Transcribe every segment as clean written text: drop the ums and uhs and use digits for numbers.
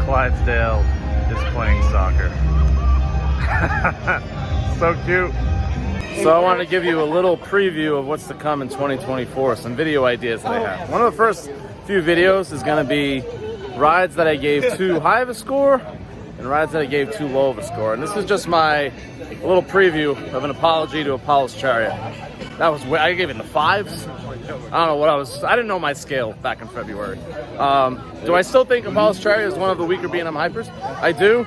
Clydesdale is playing soccer. So cute. So I wanted to give you a little preview of what's to come in 2024, some video ideas that I have. One of the first few videos is going to be rides that I gave too high of a score and rides that I gave too low of a score. And this is just my little preview of an apology to Apollo's Chariot. That was, I gave it the 5s. I don't know what I didn't know my scale back in February. Do I still think Apollo's Chariot is one of the weaker B&M hypers? I do.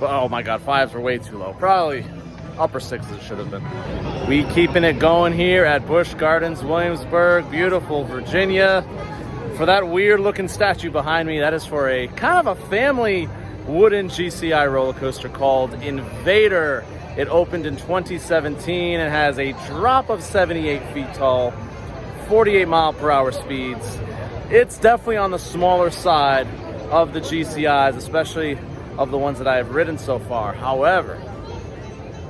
But oh my God, 5s are way too low. Probably upper 6s it should have been. We keeping it going here at Busch Gardens Williamsburg, beautiful Virginia. For that weird looking statue behind me, that is for a kind of a family wooden GCI roller coaster called InvadR. It opened in 2017 and has a drop of 78 feet tall, 48-mile-per-hour speeds. It's definitely on the smaller side of the GCIs, especially of the ones that I have ridden so far. However,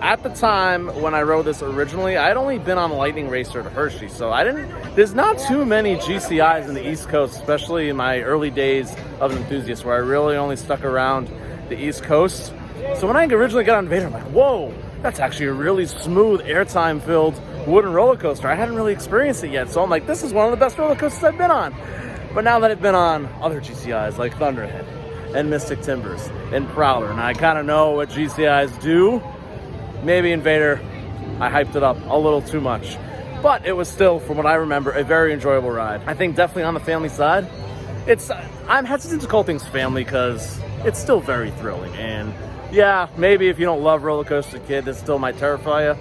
at the time when I rode this originally, I had only been on Lightning Racer to Hershey, so there's not too many GCIs in the East Coast, especially in my early days of an enthusiast, where I really only stuck around the East Coast. So when I originally got on InvadR, I'm like, whoa, that's actually a really smooth, airtime-filled wooden roller coaster. I hadn't really experienced it yet, so I'm like, this is one of the best roller coasters I've been on. But now that I've been on other GCIs like Thunderhead and Mystic Timbers and Prowler, and I kind of know what GCIs do, maybe InvadR, I hyped it up a little too much. But it was still, from what I remember, a very enjoyable ride. I think definitely on the family side, I'm hesitant to call things family because it's still very thrilling. And yeah, maybe if you don't love roller coaster kid, this still might terrify you.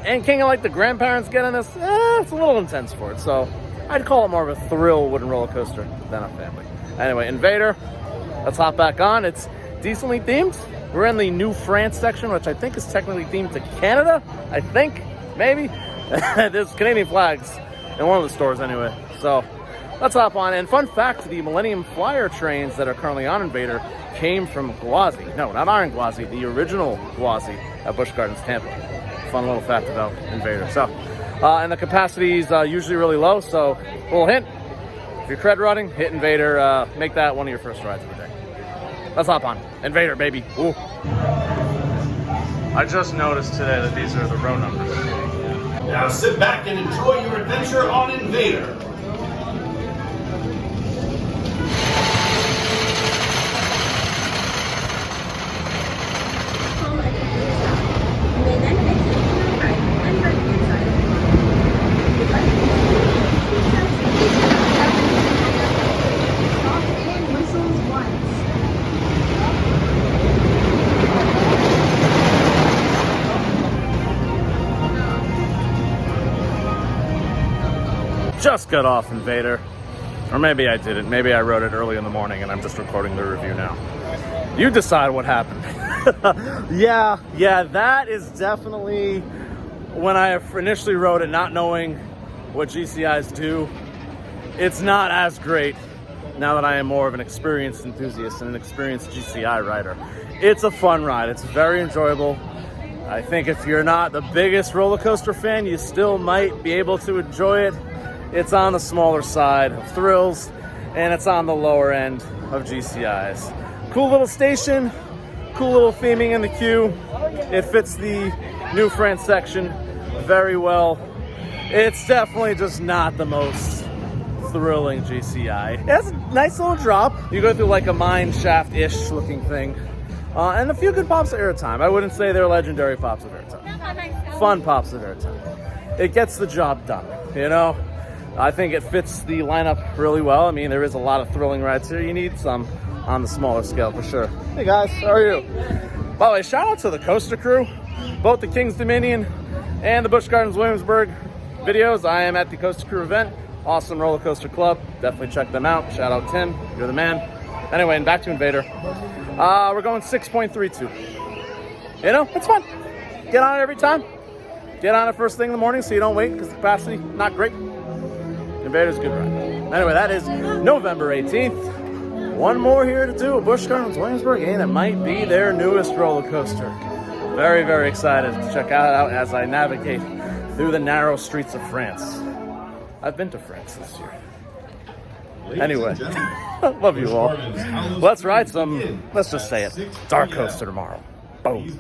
And kind of like the grandparents getting this, it's a little intense for it. So I'd call it more of a thrill wooden roller coaster than a family. Anyway, InvadR, let's hop back on. It's decently themed. We're in the New France section, which I think is technically themed to Canada. I think, maybe. There's Canadian flags in one of the stores anyway. So let's hop on. And fun fact, the Millennium Flyer trains that are currently on InvadR came from Gwazi. No, not Iron Gwazi, the original Gwazi at Busch Gardens, Tampa. Fun little fact about InvadR. So, and the capacity is usually really low, so a little hint. If you're cred running, hit InvadR, make that one of your first rides of the day. Let's hop on. InvadR, baby. Ooh. I just noticed today that these are the row numbers. Now sit back and enjoy your adventure on InvadR. Just got off InvadR, or maybe I didn't. Maybe I wrote it early in the morning and I'm just recording the review now. You decide what happened. yeah, that is definitely when I initially wrote it, not knowing what GCIs do. It's not as great now that I am more of an experienced enthusiast and an experienced GCI rider. It's a fun ride. It's very enjoyable. I think if you're not the biggest roller coaster fan, you still might be able to enjoy it. It's on the smaller side of thrills, and it's on the lower end of GCIs. Cool little station, cool little theming in the queue. It fits the New France section very well. It's definitely just not the most thrilling GCI. It has a nice little drop. You go through like a mine shaft-ish looking thing. And a few good pops of airtime. I wouldn't say they're legendary pops of airtime. Fun pops of airtime. It gets the job done, you know? I think it fits the lineup really well. I mean, there is a lot of thrilling rides here. You need some on the smaller scale for sure. Hey guys, how are you? By the way, shout out to the coaster crew, both the King's Dominion and the Busch Gardens Williamsburg videos. I am at the coaster crew event. Awesome roller coaster club. Definitely check them out. Shout out Tim, you're the man. Anyway, and back to InvadR. We're going 6.32. You know, it's fun. Get on it every time. Get on it first thing in the morning so you don't wait because the capacity not great. InvadR's a good ride. Anyway, that is November 18th. One more here to do at Busch Gardens Williamsburg, and it might be their newest roller coaster. Very, very excited to check it out as I navigate through the narrow streets of France. I've been to France this year. Anyway, love you all. Let's ride some, let's just say it, Dark Coaster tomorrow. Boom.